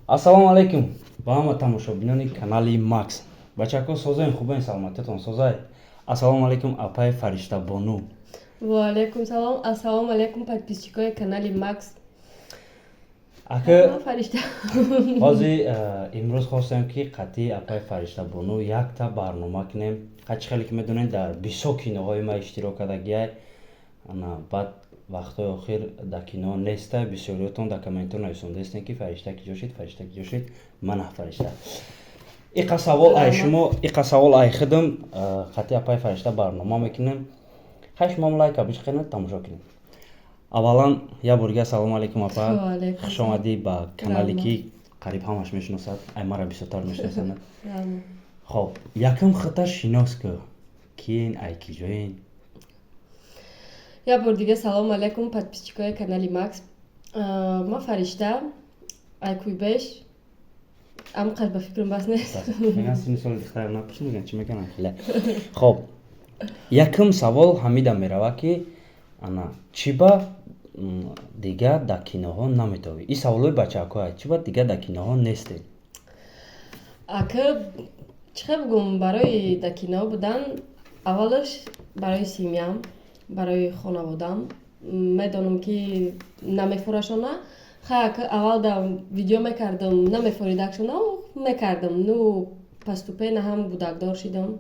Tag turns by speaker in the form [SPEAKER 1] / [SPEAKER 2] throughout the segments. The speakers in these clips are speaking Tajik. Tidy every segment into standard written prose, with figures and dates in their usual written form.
[SPEAKER 1] Ассалому алейкум. Ба ҳама тамошобинони канали Макс. Бачаҳко созаи хубаи саломатиатон созай. Ассалому алейкум апай Фариштабону.
[SPEAKER 2] Ва алейкум салом. Ассалому алейкум подписчикои канали Макс.
[SPEAKER 1] Ака
[SPEAKER 2] Фаришта.
[SPEAKER 1] ҳозир имрӯз хостем ки қатъи апай Фариштабону якта барнома кинем. Ҳачи хеле ки медонем дар бисёр киноҳои ма иштирок кардагиай. Баъд вақтҳои охир дар кино неста бисёриётон дар комментор нависондастем ки Фаришта ки ҷо шид, мана Фаришта. Иқа савол ай шумо, иқа савол ай хидм қатъи апай Фаришта барнома мекунем. Хай шумо лайка бишқена тамошо кинем. Аввалан я бурга ассалому алейкум апа. Хуш омадӣ ба канале ки қариб ҳамаш мешиносад. Ай мара бисёртар мешиносанд. Хоб, якам хата шинос ку кин ай ки ҷоин.
[SPEAKER 2] Я бор дига салом алейкум подписчикои канали Макс. Ма Фаришта айкуйбеш ам қаш ба фикрам бас нест.
[SPEAKER 1] Меган сини соли духтар напиш меган чи мекунам хеле. Хоб, якам савол ҳамида мерава ки ана чиба дига дар киноҳо наметавӣ. И саволои бачаҳкоай чиба дига дар киноҳо нестед.
[SPEAKER 2] Ака чихе бигум барои дар кино будан аввалаш барои семьям, барои хонаводам медонам ки намефурашона. Ака аввал дар видео мекардам намефуридакшона мекардам. Ну поступена ҳам будакдор шидам.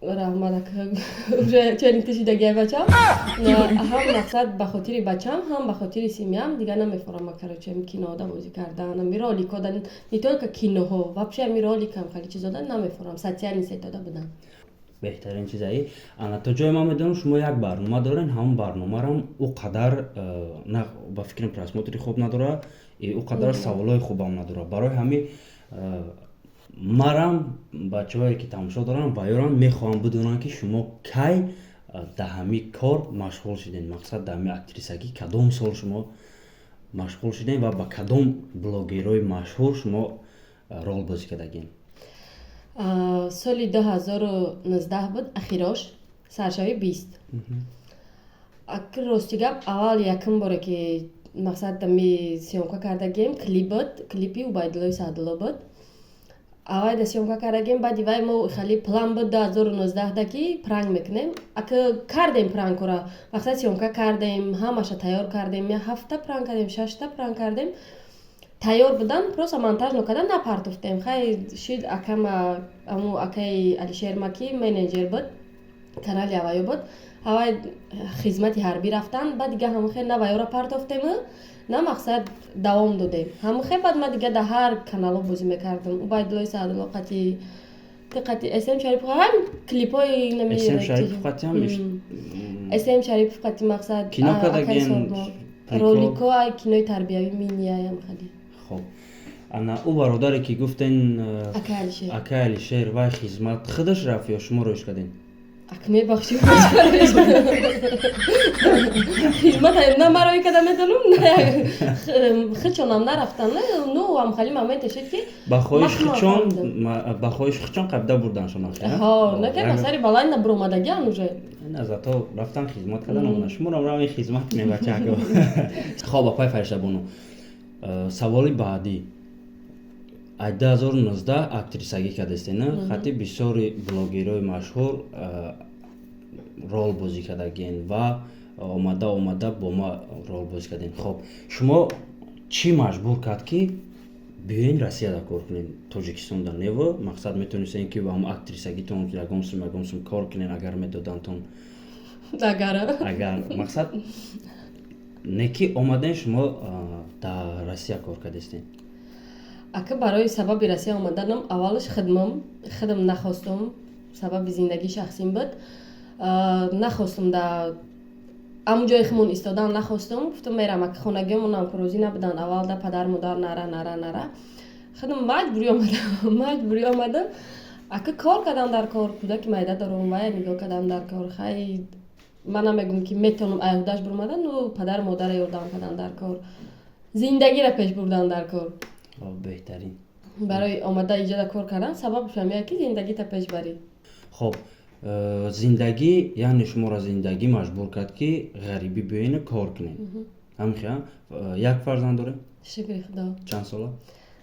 [SPEAKER 2] Раҳмат ака уже ченин кашидагиай бачам. Ҳам мақсад ба хотири бачам, ҳам ба хотири семьям дига намефурам карочем кинода бозӣ кардан, ами ролико дан не только киноҳо, вообще ами роликам хали чизода намефурам, социални сетода будан.
[SPEAKER 1] Беҳтарин чизаи ана то ҷои ман медонам шумо як барнома дорен, ҳамон барномарам ӯ қадар на ба фикрам просмотри хуб надорад и ӯ қадар саволои хубам надорад. Барои ҳамин марам бачаҳое ки тамошо дорам ба ёрам мехоҳам бидонам ки шумо кай дар ҳамин кор машғул шудем. Мақсад дар ҳамин актрисагӣ кадом сол шумо машғул шудем ва ба кадом блогерои машҳур шумо рол бозӣ кардагем.
[SPEAKER 2] Соли 2019 буд ахирош саршави 20. Акр рости гап аввал якум боре ки мақсад дами сёмка кардагем клип буд, клипи Убайдуллои Саъдулло буд. Авай да сёмка кардагем баъди вай мо хали план буд 2019 даки пранк мекунем. Ака кардем пранкора. Мақсад сёмка кардем, ҳамаша тайёр кардем, я 7 пранк кардем, 6 пранк кардем. Тайёр будан, просто монтаж нокарда напартофтем. Хай шид акама аму акаи Алишер Маки менеҷер буд, канали авайо буд. Авай хизмати ҳарбӣ рафтан, баъд дига ҳамахе на вайора партофтем, на мақсад давом додем. Ҳамахе баъд ма дига дар ҳар каналҳо бозӣ мекардам. Убайдуллои Саъдулло қатъи SM Шарипов ҳам клипҳои нами
[SPEAKER 1] SM Шарипов қатъи ҳам
[SPEAKER 2] SM Шарипов қатъи мақсад
[SPEAKER 1] кино кардагем,
[SPEAKER 2] ролико ай кинои тарбиявӣ минияям хали.
[SPEAKER 1] Хоб, ана ӯ бародаре ки гуфтен Акай Алишер вай хизмат худаш рафт ё шуморо иш кардем?
[SPEAKER 2] Ак мебахшӣ хизмат на марои када медонам, хичонам нарафтан, ну ам хали моменте шуд ки
[SPEAKER 1] ба хоҳиш хичон қабда бурданшона.
[SPEAKER 2] Ҳо, на ки масари баланд набуромадагиан уже.
[SPEAKER 1] На зато рафтан хизмат кардан омада. Шуморо равен хизмат мебачако. Хоб, апай Фариштабону. Саволи баъдӣ. Ай 2019 актрисагӣ кардастена, хати бисёри блогерои машҳур рол бозӣ кардаген ва омада бо ма рол бозӣ кардем. Хоб, шумо чӣ маҷбур кард ки биёен Россияда кор кунем? Тоҷикистонда нево, мақсад метонистем ки ба ҳам актрисагитон ягон сум кор кунем агар медодантон. Агар мақсад не ки омаден шумо дар Россия кор кардастен.
[SPEAKER 2] Ака барои сабаби Россия омаданам аввалаш хидм нахостум, сабаби зиндагии шахсим буд. Нахостум дар аму ҷои хумон истодан нахостум. Гуфтам мерам, ака хонагиёмонам розӣ набудан, аввал да падар модар нара. Хидм маҷбурӣ омада. Ака кор кардам дар кор, кӯдаки майда дорам, вай нигоҳ кардам дар кор. Хай ман намегум ки метавонам айҳудаш буромадан, ну падар модар ёрдам кардам дар кор. Зиндагиро пеш бурдам дар кор.
[SPEAKER 1] Беҳтарин.
[SPEAKER 2] Барои омада иҷода кор кардан сабабаш ҳамин ки зиндагита пеш барӣ.
[SPEAKER 1] Хоб, зиндагӣ яъне шуморо зиндагӣ маҷбур кард ки ғарибӣ биёем кор кунем. Ҳамин як фарзанд дорем?
[SPEAKER 2] шукри худо.
[SPEAKER 1] чанд сола?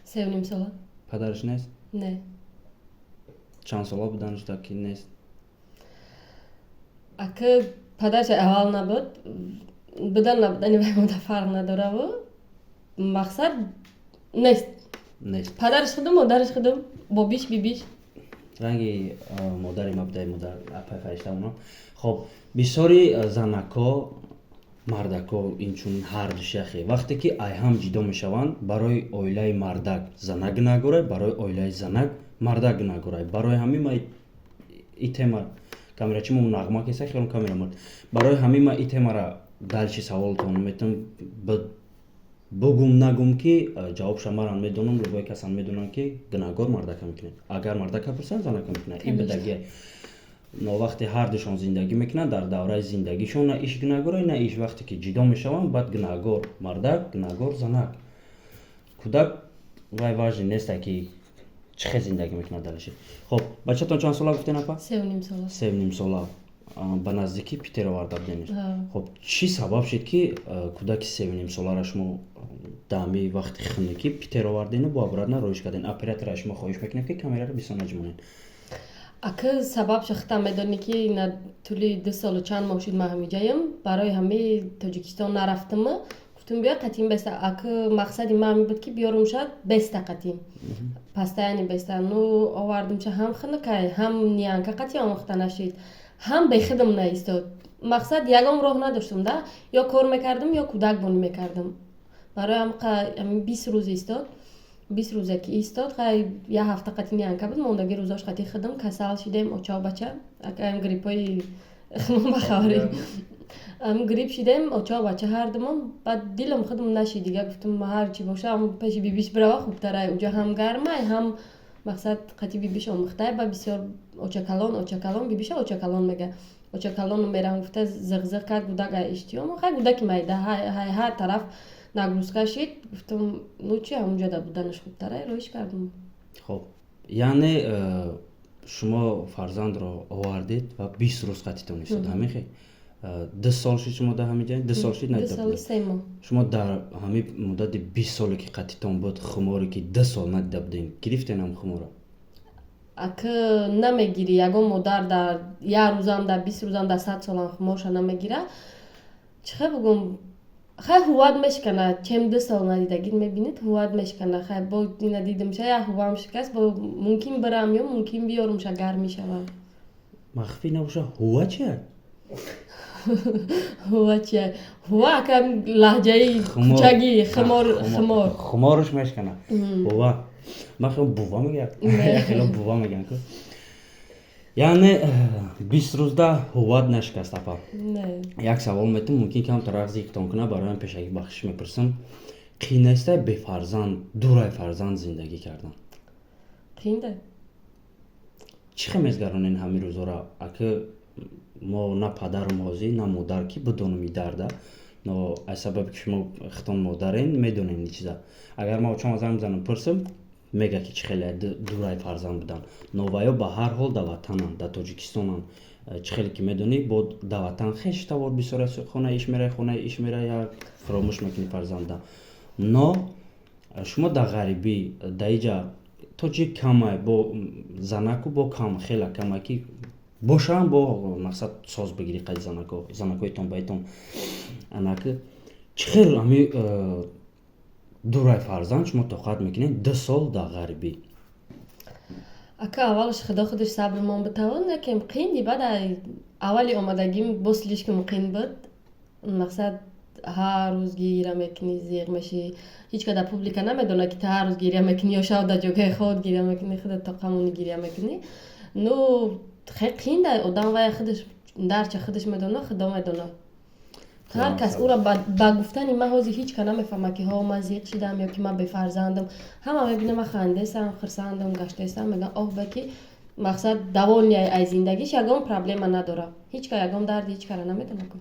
[SPEAKER 2] 3.5 сола.
[SPEAKER 1] Падараш нест?
[SPEAKER 2] Не.
[SPEAKER 1] чанд сола буданаш так ки нест?
[SPEAKER 2] Ака падараш аввал набуд, будан набудани бай модар фарқ надораву. Мақсад нест.
[SPEAKER 1] нест.
[SPEAKER 2] Падараш худум, модараш худум, бобиш, бибиш.
[SPEAKER 1] ранги модари мабдаи модар апай фаришта уно. хоб бисёри занако мардако инчун ҳарду шахе вақте ки айҳам ҷидо мешаванд барои оилаи мардак занак нагурай, барои оилаи занак мардак нагурай. барои ҳамин ма итема камера чимо нағма кеса хелон камера мурд. барои ҳамин ма итемара далчи саволтон метам бугум нагум ки ҷавобша маран медонам, любой касан медонам ки гунahгор мардака мекунад. агар мардака пурсад занака мекунад. ин бидагия но вақте ҳардушон зиндагӣ мекунанд дар давраи зиндагишон на иш гунahгор на иш вақте ки ҷидо мешаванд баъд гунahгор мардак гунahгор занак. кӯдак вай важен неста ки чӣ хел зиндагӣ мекунад далаши. хоб бачатон чанд сола гуфтен апа?
[SPEAKER 2] 3.5 сола.
[SPEAKER 1] 3.5 сола ба наздикӣ питер оварда буденеш. хоб чӣ сабаб шид ки кӯдаки 3.5 солара шумо дами вақти хунукӣ питер овардину бо абрадна роиш карден? оператора шумо хоҳиш мекунед ки камераро бисёр наҷмонед.
[SPEAKER 2] Ака сабаб шахта медони ки на тӯли 2 солу чанд моҳ шуд ман ҳамиҷаям барои ҳами Тоҷикистон нарафтам. гуфтам бия қатин беста. Ака мақсади ман ҳамин буд ки биёрум шад беста қатин. пастаяни беста. Ну овардумша ҳам хунукай, ҳам ниянка қатин омӯхта нашид. ҳам бехидам наистод. мақсад ягон роҳ надоштам да. ё кор мекардам ё кӯдакбонӣ мекардам. барои ҳамин 20 рӯз истод. 20 рӯзе ки истод, хай я ҳафта қатин ниянка буд, мондаги рӯзош қатин хидам, касал шидем, очав бача, акаем гриппои бахавари. грипп шидем, очав бача ҳардумон, баъд дилам хидам нашид дига, гуфтам ҳар чӣ боша, пеши бибиш бирава хубтарай, уҷа ҳам гармай, ҳам мақсад қатин бибиш омӯхтай, ба бисёр очакалон, бибиша очакалон мега. очакалон мерам гуфта зиғзиқ кард, гудага иштиём, хай гудаки майда, ҳар тараф нагрузка шид, гуфтам ну чи ҳамунҷа да буданаш хубтарай, роиш кардам.
[SPEAKER 1] хоб яъне шумо фарзандро овардед ва 20 рӯз қатитон истод ҳамин хе 2 сол шид шумо дар ҳамин ҷай 2 сол шид
[SPEAKER 2] 2 соли 3 моҳ.
[SPEAKER 1] шумо дар ҳамин муддати 20 соле ки қатитон буд хуморе ки 2 сол надида будем гирифтен ҳам хумора?
[SPEAKER 2] Ака намегири ягон модар дар як рӯзам дар 20 рӯзам дар 100 солам хуморша намегира. чихе бугум хай ҳувват мешкана, чем 2 сол надидагид мебинед ҳувват мешкана. хай бо ина дидимша я ҳуввам шикаст, бо мумкин барам ё мумкин биёрумша гарм мешавам.
[SPEAKER 1] махфӣ набоша ҳува чия?
[SPEAKER 2] ҳува чия? ҳува ака лаҳҷаи кӯчаги химор.
[SPEAKER 1] хуморш мешкана. ҳува. ман хело бува мегӯям. хело бува мегӯям ку. яъне 20 рӯзда ҳувват нашикаст апа.
[SPEAKER 2] Не.
[SPEAKER 1] як савол метам, мумкин камтар рағзиқтон кунад, бароям пешакӣ бахшиш мепурсам. қиинаста бефарзанд, дурай фарзанд зиндагӣ кардан?
[SPEAKER 2] қиинда.
[SPEAKER 1] чӣ хел мезгаронен ҳамин рӯзора? ака мо на падарум ҳозӣ, на модар ки бидонам и дарда, но аз сабаби ки шумо хитон модарен медонем ни чиза. агар ма очама занг бизанам пурсам, мега ки чӣ хеле дурай фарзанд будан. но ваё ба ҳар ҳол да ватанан, да Тоҷикистонан. чӣ хеле ки медонӣ бо да ватан хеш тавор бисёр хонаи иш мерай, як фаромӯш мекунӣ фарзанда. но шумо да ғарибӣ да иҷа тоҷик камай бо занаку бо кам хела камай ки бошам бо мақсад соз бигирӣ қайд занакоитон баитон анаки чӣ хел ҳами дурай фарзанд шумо тоқат мекунед 2 сол дар ғарибӣ?
[SPEAKER 2] ака аввалаш худо худаш сабрмон битавон якем қиин ди баъд аввали омадагим бо слишком қиин буд. мақсад ҳар рӯз гиря мекунӣ, зиқ мешӣ, ҳеҷ када публика намедона ки ту ҳар рӯз гиря мекунӣ ё шав дар ҷогаи худ гиря мекунӣ, худат тоқамони гиря мекунӣ. ну хеле қиин да одам вай худаш дарча худаш медона, худо медона. ҳар кас ура ба гуфтани ман ҳозир ҳеҷ када намефаҳма ки ҳо ман зиқ шидам ё ки ман бефарзандам. ҳама мебинам ман хандесам, хирсандам, гаштесам, мегӯям оҳ баки мақсад давони ай зиндагиш ягон проблема надора. ҳеҷ ка ягон дарди ҳеҷ када намедона ку.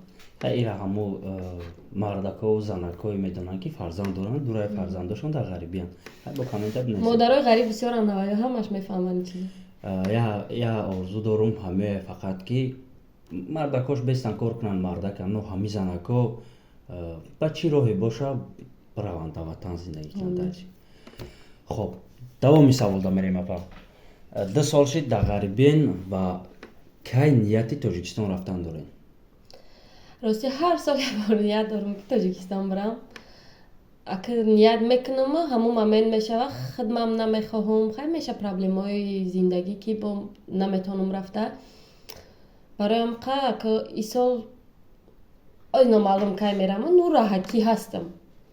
[SPEAKER 1] ира ҳамо мардаков занакое медонанд ки фарзанд доранд, дурай фарзандошон дар ғарибиянд. бо коммента бинависед.
[SPEAKER 2] модарои ғариб бисёранд, ҳамаш мефаҳманд чиз.
[SPEAKER 1] я орзу дорум ҳаме фақат ки мардакош бестан кор кунанд мардака, но ҳами занако ба чӣ роҳе боша بروند до ватан зиндагӣ кунанд. خب давоми саволда мерем апа. 2 сол шид дар ғарибиен ва кай нияти Тоҷикистон рафтан дорем?
[SPEAKER 2] рости ҳар сол якбор ният дорам ки Тоҷикистон барам. Акр ният мекунам ҳамун момент мешава хидмам намехоҳам, хай меша проблемаҳои зиндагӣ ки бо наметавонам рафта. Бароям ка ин сол ой номаълум кай мерам, ну раҳатӣ ҳастам.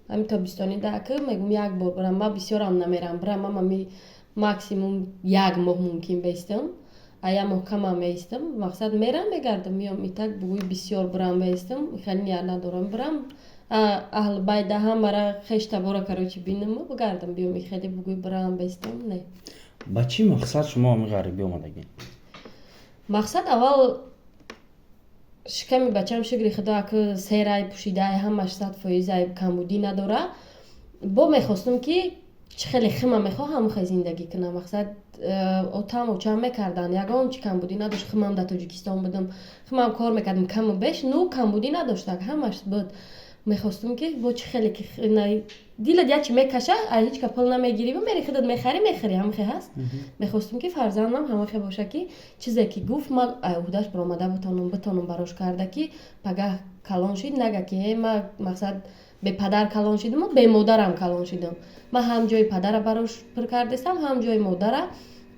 [SPEAKER 2] Ҳамин тобистони дака мегум як бор барам, ма бисёрам намерам барам, ами максимум як моҳ мумкин бестам. Ая моҳ камам меистам, мақсад мерам мегардам, миём итак бугӯи бисёр барам меистам, хеле ният надорам барам. Аҳли байда ҳамара хешта бора карочи бинам бигардам, биём хеле бугӯи барам бестам, не.
[SPEAKER 1] ба чӣ мақсад шумо ҳамин ғарибӣ омадагӣ?
[SPEAKER 2] Мақсад аввал шиками бачам шукри худо ака серай пушидаи ҳамаш 100% камбудӣ надора. Бо мехостам ки чӣ хеле хима мехоҳам хай зиндагӣ кунам. Мақсад отам очам мекардан, ягон чи камбудӣ надошт, химам дар Тоҷикистон будам, химам кор мекардам каму беш, ну камбудӣ надоштак, ҳамаш буд. Мехостам ки бо чӣ хеле ки дилат ячи мекаша, ай ҳеч ка пул намегирӣ, мери худат мехарӣ, ҳамахе ҳаст. Мехостам ки фарзандам ҳамахе боша ки чизе ки гуфт ма айҳудаш баромада битонам барош карда ки пагаҳ калон шид, нага ки ма мақсад бе падар калон шидам, бе модарам калон шидам. Ма ҳам ҷои падара барош пур кардестам, ҳам ҷои модара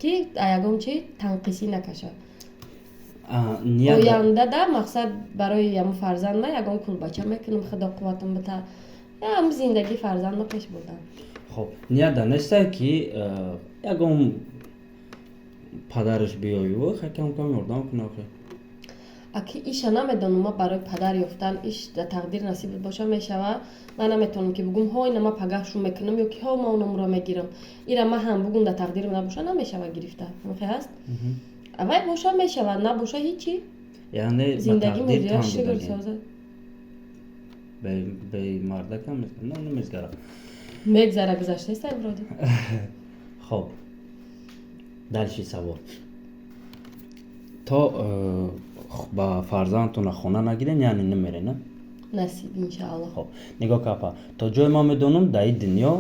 [SPEAKER 2] ки ягон чи танқисӣ накаша. Ояндада мақсад барои ям фарзанд ма ягон кулбача мекунам, худо қувватам бита. Ям зиндагӣ фарзандам пеш бурдам.
[SPEAKER 1] Хоб, нияда нестае ки ягон падараш биёю, хакам кам ёрдам кунам хе.
[SPEAKER 2] Аки иша намедонам, ма барои падар ёфтан иш да тақдир насиб боша мешава. Ман наметавонам ки бугум ҳой нама пагаҳшо мекунам ё ки ҳо ма онамро мегирам. Ира ма ҳам бугум да тақдир набоша намешава гирифта. Ҳамахе ҳаст? Авай боша мешава, набоша ҳичи.
[SPEAKER 1] Яъне
[SPEAKER 2] зиндагӣ мудият шугр соза.
[SPEAKER 1] Бе марда кам намезгара.
[SPEAKER 2] Мегзара гузаштаест авроди.
[SPEAKER 1] Хоб. Дальши савол. То ба фарзандтон хона нагирен, яъне намере, не?
[SPEAKER 2] Насиб иншааллоҳ.
[SPEAKER 1] Хоб, нигоҳ капа. То ҷои ма медонам дар ин дунё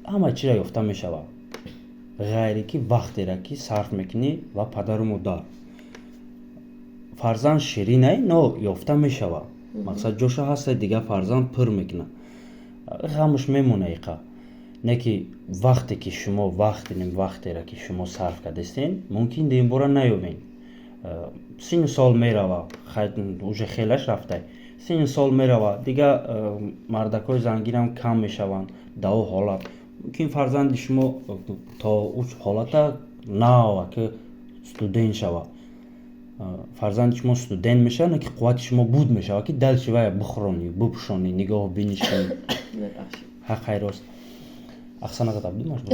[SPEAKER 1] ҳама чиро ёфта мешава. ғайре ки вақтера ки сарф мекунӣ ва падару модар. Фарзанд ширинай, но ёфта мешава. Мақсад ҷоша ҳаста дигар фарзанд пур мекуна. ғамш мемона иқа. Не ки вақте ки шумо вақтера ки шумо сарф кардестен, мумкин дин бора наёбен. Син сол мерава, уже хелаш рафтай. Син сол мерава, дигар мардакои зангирам кам мешаванд, дао ҳолат. Мумкин фарзанди шумо то уч ҳолата наава ки студент шава. Фарзанди шумо студент меша, не ки қуввати шумо буд мешава ки далши вая бихӯронӣ, бупӯшонӣ, нигоҳ биниш кунӣ. Ҳақ хайрост. Ахсана катабдӣ машбур.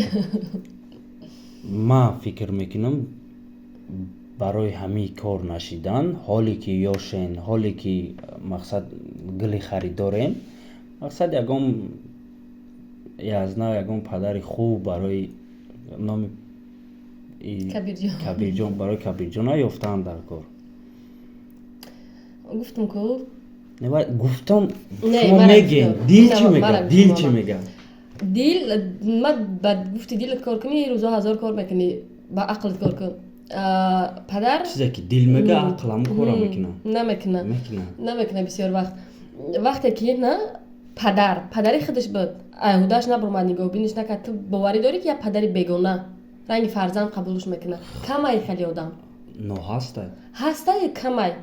[SPEAKER 1] Ма фикр мекунам барои ҳамин кор нашидан, ҳоле ки ёшен, ҳоле ки мақсад гули харидорен, мақсад ягон язна ягон падари хуб барои номи Кабирҷон барои Кабирҷона ёфтаам дар кор.
[SPEAKER 2] Гуфтам ку
[SPEAKER 1] нева гуфтам шумо мегем, дил чӣ мегӯяд? Дил чӣ мегӯяд?
[SPEAKER 2] Дил ма ба гуфти дилат кор кунӣ, рӯзо ҳазор кор мекунӣ, ба ақлат кор кун. Падар
[SPEAKER 1] чизе ки дил мега ақлам кора мекуна.
[SPEAKER 2] Намекуна бисёр вақт. Вақте ки на падари худаш буд, айҳудаш набурмад, нигоҳбиниш накард, ту боварӣ дорӣ ки як падари бегона ранги фарзанд қабулш мекуна. Камай хеле одам.
[SPEAKER 1] Но ҳастай.
[SPEAKER 2] Ҳастай камай.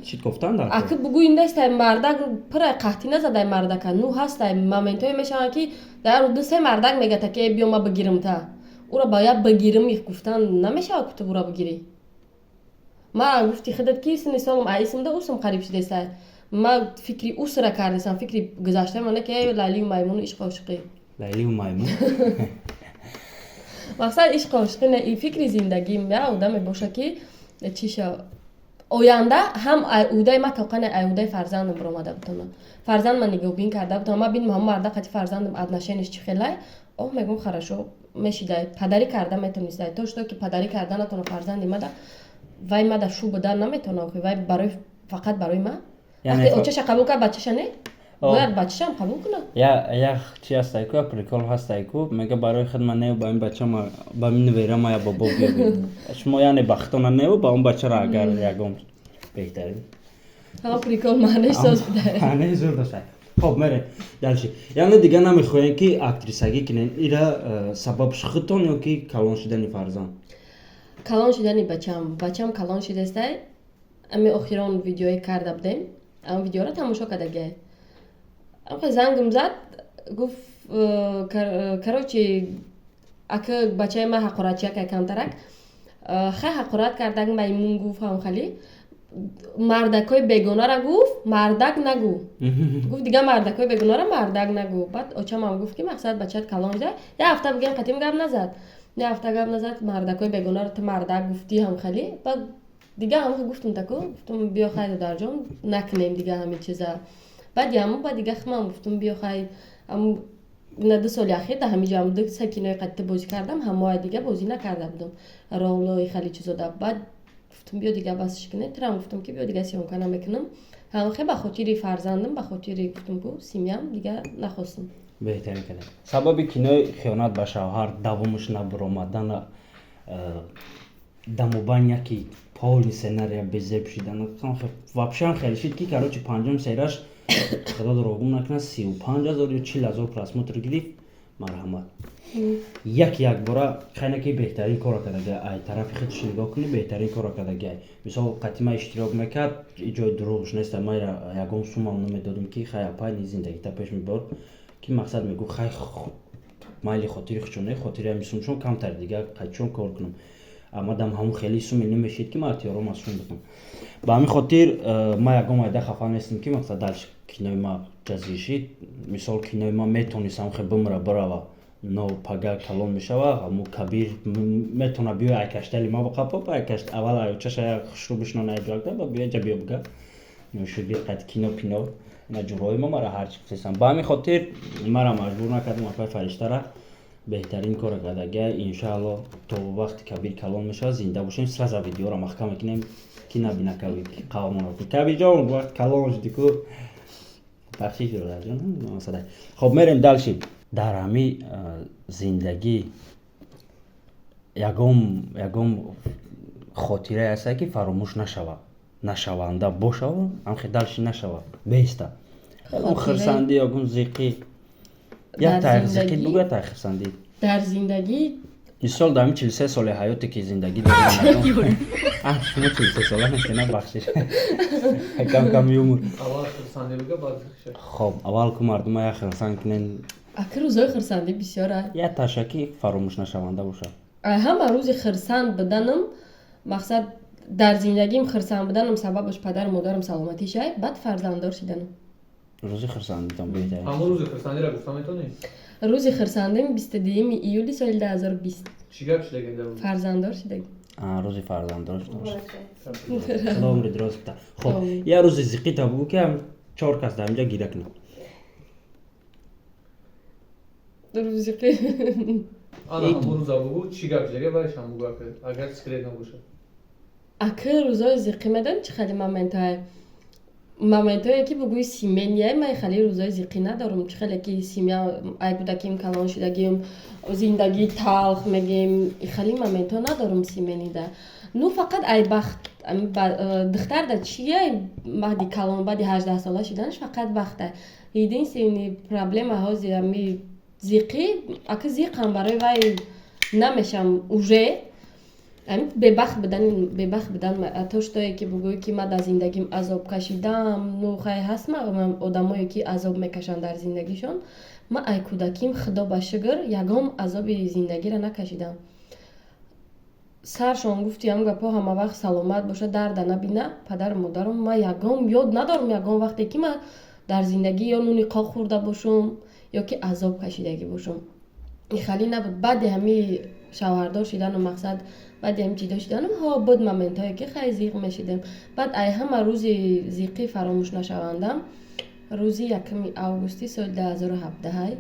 [SPEAKER 1] Чӣ гуфтан дар?
[SPEAKER 2] Аки бугӯиндастай мардак пура қаҳтӣ назадай мардака. Ну ҳастай моментҳое мешаванд ки дар ду се мардак мегата ки биё ма бигирам та. Ура бояд бигирам их гуфтан намешавад ки ту бура бигирӣ. Ма гуфти худат ки сини солам аисамда усам қариб шидестай. Ма фикри усра кардесам, фикри гузаштаи мана ки Лайлию Маймуну ишқу ошиқӣ.
[SPEAKER 1] Лайлию Маймун.
[SPEAKER 2] мақсад ишқу ошиқӣ не, ин фикри зиндагим. Я одаме боша ки чиша оянда ҳам айҳудаи ма тоқан айҳудаи фарзандам баромада бутона. Фарзанд ма нигоҳбин карда бутона. Ма бинам ҳама марда қати фарзандам аднашениш чӣ хелай. Ох мегум хорошо мешидай. Падарӣ карда метонистай. То што ки падарӣ карда натона фарзанди мада вай мада шу буда наметона. Вай барои фақат барои ма. Вақте очаша қабул кард бачаша не? باید بچه‌شم قبول کنه.
[SPEAKER 1] یا چی هستای کو پریکول هستای کو میگه برای خدمت نه با این بچه ما با من نویرم ما یا بابا بیاد شما یعنی بختونه نه با اون بچه را اگر یکم بهترین
[SPEAKER 2] ها پریکول معنیش ساز بده.
[SPEAKER 1] نه زور داشت. خب میره دالشی یعنی دیگه نمیخواین که اکتریسگی کنین ایرا سببش خودتون یا که کلان شدنی فرزان
[SPEAKER 2] کلان شدنی بچم کلان شده است. امی اخیران ویدیوی کرده بودیم. اون ویدیو را تماشا کرده. اما زنگم زد گفت کراچی اگه بچه ما حقارت که کمترک خیلی حقارت کردن میمون گفت هم خالی مردکای بیگانه را گفت مردک نگو گفت دیگه مردکای بیگانه را مردک نگو. بعد اوچم هم گفت که مقصد بچت کلان شده یه هفته بگیم قدیم گپ نزد یه هفته گپ نزد مردکای بیگانه را تو مردک گفتی هم خالی. بعد دیگه هم گفتم تکو گفتم بیا خیر در جان نکنیم دیگه همین چیزا. بعد دیگه خمام گفتم بیا خیر نه 2 سال اخیر در همین جام دو سکینه قطع بازی کردم همه دیگه بازی نکرده بودم رولای خیلی چیزا داد. بعد گفتم بیا دیگه بسش کنه ترام گفتم که بیا دیگه سیون کنم میکنم هم خیلی به خاطر فرزندم به خاطر گفتم کو سیمیام دیگه نخواستم
[SPEAKER 1] بهترین کنه سبب کینای خیانت به شوهر دوامش نبرآمدن دموبان یکی پاول سناریو بزرگ شدن вообще خیلی شد که کارو چه پنجم سریش خدا دروغم نکنه 35,000 یا 40,000 پراسموتر گرفت مرحمت یک بار خیلی که بهترین کار کرده ای طرف خودش نگاه کنی بهترین کار کرده مثلا قطعه اشتراک میکرد جای دروغش نیست ما یکم سومم نمیدادم که خیلی پای زندگی تا پیش میبرد که مقصد میگو خیلی مایلی خاطری خشونه خاطری همیشون چون کمتر دیگه چون کار کنم اما دم همون خیلی سومی نمیشید که ما اتیارو مسئول بکنم با همین خاطر ما یکم ایده خفه نیستیم که مقصد دلش کینای ما جزئی شید مثال کینای ما میتونستم خیلی بمره برا نو پاگا کلون میشوه همون کبیر میتونه بیای کشتلی ما بقا با کشت اول چشه خشرو بشنو نیجاکده با بیا جا بیا بگه نوشو بیا قد کینو پینو اینا جورای ما مرا هرچی بسیستم با همین خاطر مرا مجبور نکردم اپای فرشته را بهترین کار کردگه انشاءالله تا وقتی کبیر کلان میشه زنده باشیم سرزا ویدیو را محکم میکنیم که نبینه کبیر قوامون رو کبیر جان وقت کلان شدی که بخشی رو در جان خب میریم دلشیم در همی زندگی یکم خاطره هسته که فراموش نشونده باشه هم خیلی دلشی نشوه بیسته اون خرسندی یکم زیقی یا تایخ زیقی بگو تایخ خرسندی
[SPEAKER 2] در زندگی
[SPEAKER 1] این سال دارم 43 سال حیاتی که زندگی دارم شما 43 ساله نشکنه بخشش کم یومور
[SPEAKER 3] اول خرسندی بگه بعد زیقشه
[SPEAKER 1] خب اول که مردم ها خرسند کنین
[SPEAKER 2] اکر روزای خرسندی بسیاره
[SPEAKER 1] یا تشکی فراموش نشونده باشه
[SPEAKER 2] همه روز خرسند بدنم مقصد در زندگیم خرسند بدنم سببش پدر و مادرم سلامتی شه بعد فرزنددار شدنم
[SPEAKER 1] روزی خرسندی تام بهتره
[SPEAKER 3] همون روز خرسندی را گفتم میتونی
[SPEAKER 2] روز خرسندیم 22 ایولی سال 2020
[SPEAKER 3] چی گپ شده گنده بود
[SPEAKER 2] فرزنددار شدم
[SPEAKER 1] روزی فرزنددار شده خدا عمر دراز بده خب یه روز زیقی تا بگو که هم 4 کس در اینجا گیره کنم
[SPEAKER 2] روزی که
[SPEAKER 3] آنا همون روز بگو چی گپ شده برایش هم بگو اگر سکرت نباشه
[SPEAKER 2] اکر روزای زیقی میدن چه خیلی моментое ки бугӯи семения ман хеле рӯзои зиқӣ надорам чӣ хеле ки семя ай кӯдаким калон шудагим зиндагии талх мегем хеле моментҳо надорам семенида ну фақат ай бахт духтарда чие баъди калон баъди 18 сола шуданаш фақат бахта единственный проблема ҳози ами зиқӣ ака зиқам барои вай намешам уже бебахт будан то штое ки бугӯӣ ки ман дар зиндагим азоб кашидам ну хай ҳастма одамое ки азоб мекашанд дар зиндагишон ман ай кӯдаким худо ба шукр ягон азоби зиндагиро накашидам саршон гуфти ҳам гапо ҳама вақт саломат боша дарда набина падару модарам ман ягон ёд надорам ягон вақте ки ман дар зиндагӣ ё нуни қоқ хӯрда бошам ё ки азоб кашидагӣ бошам хали набуд баъди ҳами шавҳардор шидану мақсад баъди ҳам ҷидо шиданам буд моментҳое ки хай зиқ мешидем баъд ай ҳама рӯзи зиқӣ фаромӯш нашавандам рӯзи 1 августи соли 2017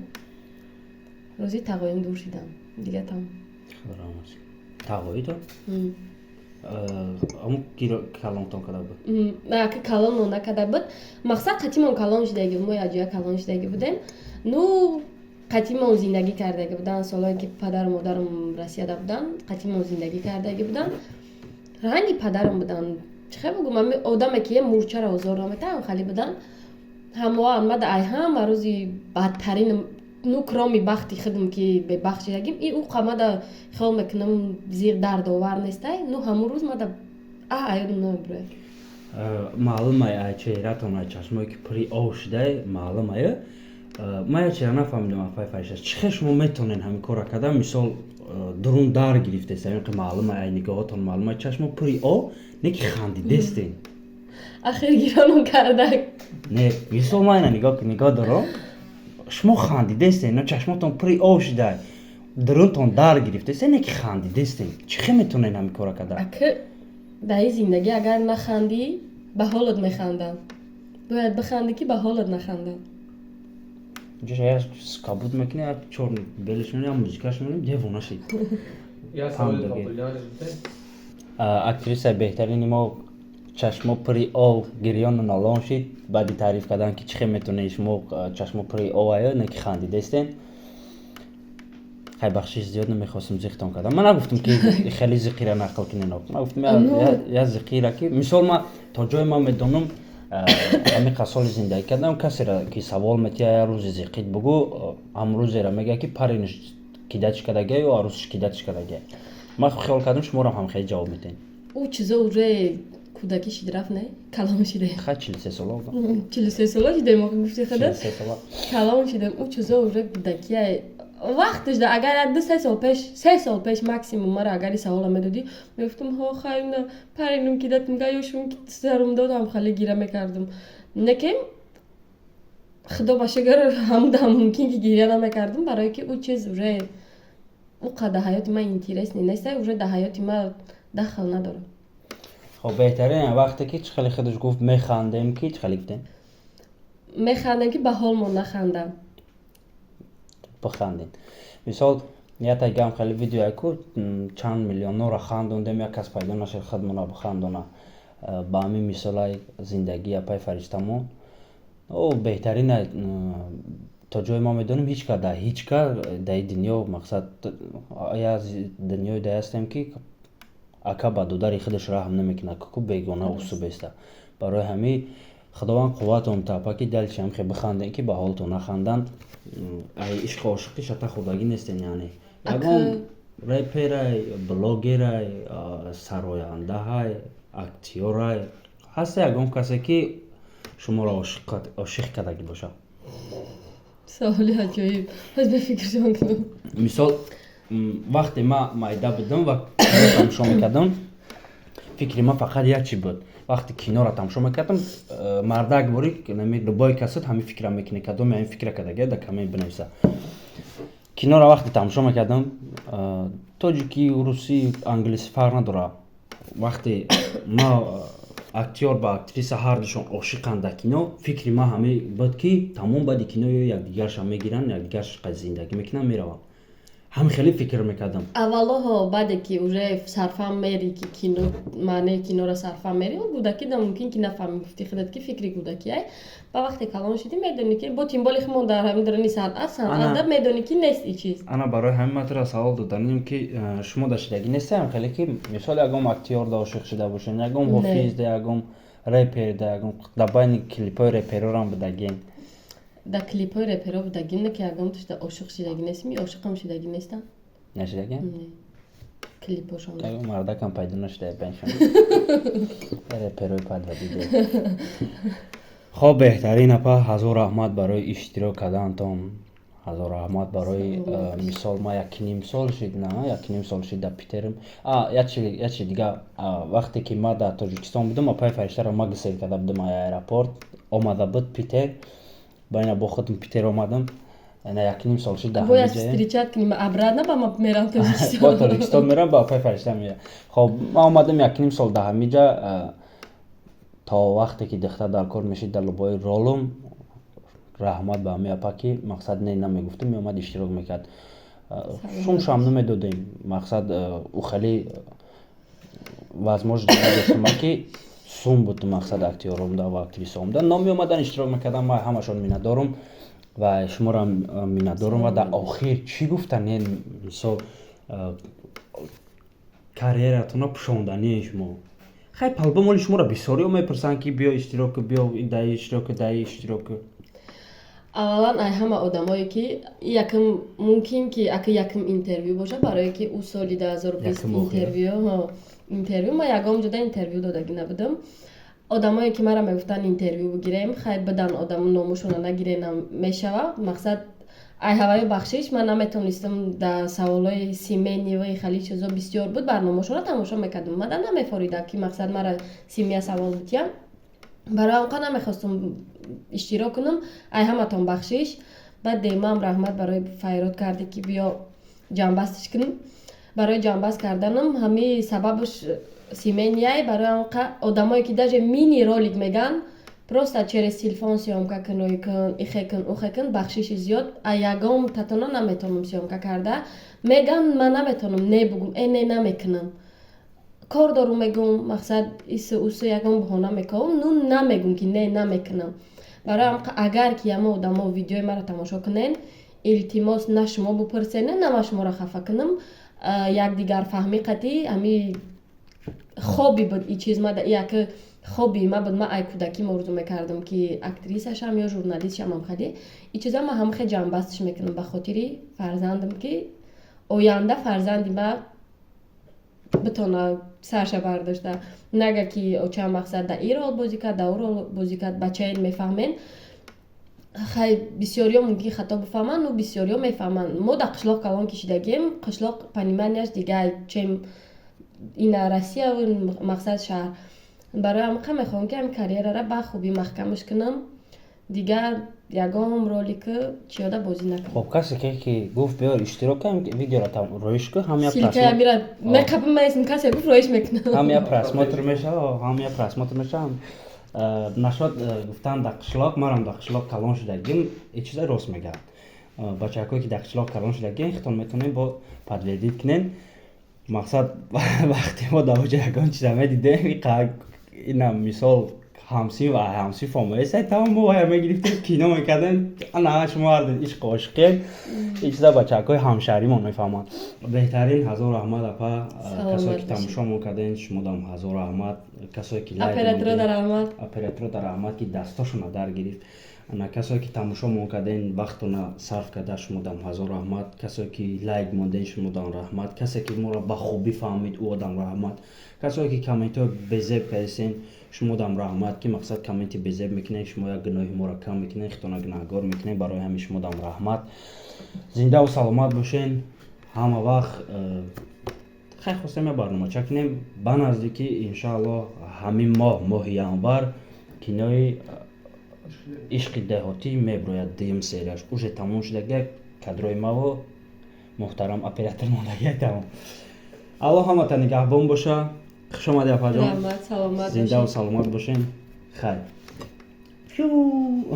[SPEAKER 2] рӯзи тағоим дур шидам дига там
[SPEAKER 1] тағои то аммо калонтон када буд
[SPEAKER 2] ки калонмон накарда буд мақсад қатимон калон шидаги мо яҷоя калон шидаги будем ну қатимон зиндагӣ кардаги будан солое ки падару модарам россияда будан қатимон зиндагӣ кардаги будан ранги падарам будан чихе бугум одаме ки мурчара озор наметаам хали будан ҳамоа амада ай ҳама рӯзи бадтарин ну кроми бахти худам ки бебахт шидагим и у қамада хёл мекунам зир дардовар нестай ну ҳамун рӯз мада аёдам намебурад
[SPEAKER 1] маълумай ай чеҳратон ай чашмое ки пури ов шидай маълумая ман як чиз нафаҳмидам апай фариша чихе шумо метавонед ҳамин кора карда мисол дурун дар гирифтесен ки маълумай ай нигоҳотон маълумай чашмо пури ов не ки хандидестен
[SPEAKER 2] ахир гиронам кардак
[SPEAKER 1] не мисол ман нигоҳ дорам шумо хандидестен но чашмотон пури ов шидай дурунтон дар гирифтесен не ки хандидестен чихе метавонед ҳамин кора карда
[SPEAKER 2] аки дар зиндагӣ агар нахандӣ ба ҳолат механдам бояд бихандӣ ки ба ҳолат нахандам
[SPEAKER 1] я скабуд мекунем як чор белишмонем я музикашмонем девона шид
[SPEAKER 3] Я саволи популярный буд.
[SPEAKER 1] актриса беҳтарини мо чашмо пури ов гирён налон шид баъди таъриф кардан ки чихе метавонед шумо чашмо пури ов ая не ки хандидестен хай бахшиш зиёд намехостам зиқтон кардам ман нагуфтам ки хеле зиқира нақл кунед ман гуфтам я зиқира ки мисол ман то ҷое ман медонам ҳамиқа соли зиндагӣ кардам касера ки савол метиҳад я рӯзи зиқит бугӯ амрӯзера мегӯяд ки паринаш кидатиш кардагия ё арӯсаш кидатиш кардагия ман хиёл кардам шуморам ҳамхеле ҷавоб медиҳед
[SPEAKER 2] у чизо уже кӯдаки шид рафт не калон шиде
[SPEAKER 1] хай 43 сола будам
[SPEAKER 2] 43 сола шиде мо гуфти худа
[SPEAKER 1] 43 сола
[SPEAKER 2] калон шиде у чизо уже кӯдакия вақташ да агар 2-3 сол пеш максимум мара агари савола медодӣ мегуфтам ҳо хайна паринум кидатим га ё шум сарум додам хали гира мекардам некем худо ба шукр ҳамуда мумкин ки гиря намекардам барое ки у чиз уже у қадр ҳаёти ман интересни нестай уже дар ҳаёти ман дахл надорад
[SPEAKER 1] хоб беҳтарин вақте ки чихеле худаш гуфт механдем ки чихеле гуфтем
[SPEAKER 2] механдем ки ба ҳолмон нахандам
[SPEAKER 1] бихандед мисол ята гам хеле видеое ку чанд миллионнора хандондем як кас пайдо нашед худмона бихандона ба ҳамин мисолай зиндагӣ апай фариштамо беҳтарина то ҷое мо медонем ҳеҷ ка дар дунё мақсад я дунёи дай ҳастем ки ака ба додари худаш раҳм намекунад ку бегона усубеста барои ҳамин худованд қувватон тапа ки далишам хе бихандем ки ба ҳолтон наханданд ай ишқи ошиқӣ шата худагӣ нестен яъне ягон реперай блогерай сарояндаҳай актёрай ҳаста ягон касе ки шуморо ошиқ кардагӣ бошад
[SPEAKER 2] саволи аҷоиб аз бефикршон кунам
[SPEAKER 1] мисол вақте ман майда будам ва тамошо мекардам фикри ман фақат як чӣ буд вақте киноро тамошо мекардам мардак бори любой касад ҳамин фикра мекуне кадом ҳамин фикра кардагия да камен бинависа киноро вақте тамошо мекардам тоҷики русӣ англисӣ фарқ надорад вақте ман актёр ба актриса ҳардушон ошиқанд дар кино фикри ман ҳамин буд ки тамом баъди кино ё якдигарашон мегиранд якдигараш зиндагӣ мекунанд мераванд ҳамин хеле фикр мекардам
[SPEAKER 2] аввалоҳо баъде ки уже сарфам мери ки кино маънаи киноро сарфам мери кӯдакида мумкин ки нафаҳми гуфти худат ки фикри кӯдакиай ба вақте калон шидӣ медонӣ ки бо тимболи худмон дар ҳамин дарони санъат медонӣ ки нест и чиз
[SPEAKER 1] ана барои ҳамин матра савол доданем ки шумо дар шидагӣ нестем хеле ки мисол ягон актёр да ошиқ шуда бошед ягон ҳофиз да ягон репер да ягон дар байни клипҳои реперорам будагем
[SPEAKER 2] дар клипҳои реперо будагим не ки ягонтошда ошиқ шидагӣ нестим и ошиқам шидагӣ нестам
[SPEAKER 1] нашидагем
[SPEAKER 2] клипҳошон
[SPEAKER 1] ягон мардакам пайдо нашуда беншон реперои падвадиде хоб беҳтарин апа ҳазор раҳмат барои иштирок карданатон ҳазор раҳмат барои мисол ман 1.5 сол шид на 1.5 сол шид дар питерм як чи дига вақте ки ман дар тоҷикистон будам апай фариштаро ман гисел карда будам аэропорт омада буд питер байна бо худам питер омадам на 1.5 сол шид дар
[SPEAKER 2] бояд встречат куним обратно ба ма мерам
[SPEAKER 1] ба тоҷикистон мерам ба апай фаришта меям хоб ман омадам 1.5 сол дар ҳамиҷа то вақте ки духтар дар кор мешид дар лубои ролум раҳмат ба ҳамин апа ки мақсад не намегуфтам меомад иштирок мекард шумшам намедодем мақсад ӯ хеле возможно дастам ки сум буд мақсад актёромда ва актрисаомда номи омадан иштирок мекардам ва ҳамашон миннатдорум ва шуморо миннатдорум ва дар охир чӣ гуфтан мисол карьератонро пушондании шумо хай палба моли шуморо бисёриҳо мепурсанд ки биё иштирок биё даи иштирок.
[SPEAKER 2] аввалан ай ҳама одамое ки якм мумкин ки ака якм интервю боша барое ки ӯ соли 2020 интервю ма ягон ҷода интервю додагӣ набудам. Одамое ки мара мегуфтанд интервю бигирем хай бидан одаму номушона нагирена мешава мақсад ай ҳаваи бахшиш ман наметонистам дар саволҳои семейниваи хали чизо бисёр буд барномаашонро тамошо мекардам мада намефорида ки мақсад мара семья савол бутиям барои анқа намехостум иштирок кунам ай ҳаматон бахшиш баъд демам раҳмат барои файрод карде ки биё ҷамъбастиш кунем барои ҷамъбаст карданам ҳами сабабаш семейнияй барои анқа одамое ки даже мини ролик меган просто через телефон съёмка кун ихе кун ухе кун бахшиши зиёд а ягон татона наметонам съёмка карда меган ман наметонам не бугум не намекунам кор дорум мегум мақсад усу ягон баҳона мекавам ну намегум ки не намекунам барои анқа агар ки ҳама одамо видеои маро тамошо кунен илтимос на шумо бупурсене на ман шуморо хафа кунам якдигар фаҳмӣ қатӣ ҳами хоби буд и чиз мада яка хоби ма буд ма ай кӯдакӣ орзу мекардам ки актрисашам ё журналистшамам хали и чиза ма ҳам хе ҷамъбастиш мекунам ба хотири фарзандам ки оянда фарзанди ма битона сарша бардошта нага ки оча мақсад да ин рол бозӣ кард да он рол бозӣ кард бачаен мефаҳмен хай бисёриё мумкин хато бифаҳманд ну бисёриё мефаҳманд мо дар қишлоқ калон кишидагем қишлоқ пониманияш дигар чем ина Россия мақсад шаҳр барои амқа мехоҳам ки ҳами карьерара ба хубӣ маҳкамаш кунам дигар ягон ролика чиёда бозӣ накунам.
[SPEAKER 1] Хоб касе ки гуфт биё иштирок кунам видеоро там роиш кун ҳам як
[SPEAKER 2] силкая мира мекапам маесм касе гуфт роиш мекунам
[SPEAKER 1] ҳам як просмотр мешава нашод гуфтан дар қишлоқ марам дар қишлоқ калон шудагим ин чиза рост мегӯяд бачакое ки дар қишлоқ калон шудагим хитон метонем бо подтвердид кунем мақсад вақте мо дар оҷа ягон чиза медидем ина мисол ҳамсин ва ҳамсин фомилиясай тамом мо вая мегирифтем кино мекардем ана шумо ҳардин ишқ ошиқем ин чиза бачакҳои ҳамшаҳримон мефаҳманд беҳтарин ҳазор раҳмат апа касое ки тамошомон кардем шумодам ҳазор раҳмат касое ки операторо дар раҳмат ки дастошона дар гирифт ана касое ки тамошомон кардем вақтона сарф карда шумодам ҳазор раҳмат касое ки лайк монден шумодам раҳмат касе ки моро ба хубӣ фаҳмид ӯ одам раҳмат касое ки комментҳои безеб кардисен шумодам раҳмат ки мақсад комменти безеб мекунед шумо як гуноҳи моро кам мекунед хитона гунаҳгор мекунед барои ҳамин шумодам раҳмат зиндаву саломат бошен ҳама вақт хай хостем я барномача кунем ба наздикӣ иншааллоҳ ҳамин моҳи январ кинои ишқи деҳотӣ меброяд дим серияш уже тамом шудагия кадрои маво муҳтарам оператор мондагия тамом алло ҳамата нигаҳбон боша хуш омадӣ апаҷон зиндаву саломат бошен хайр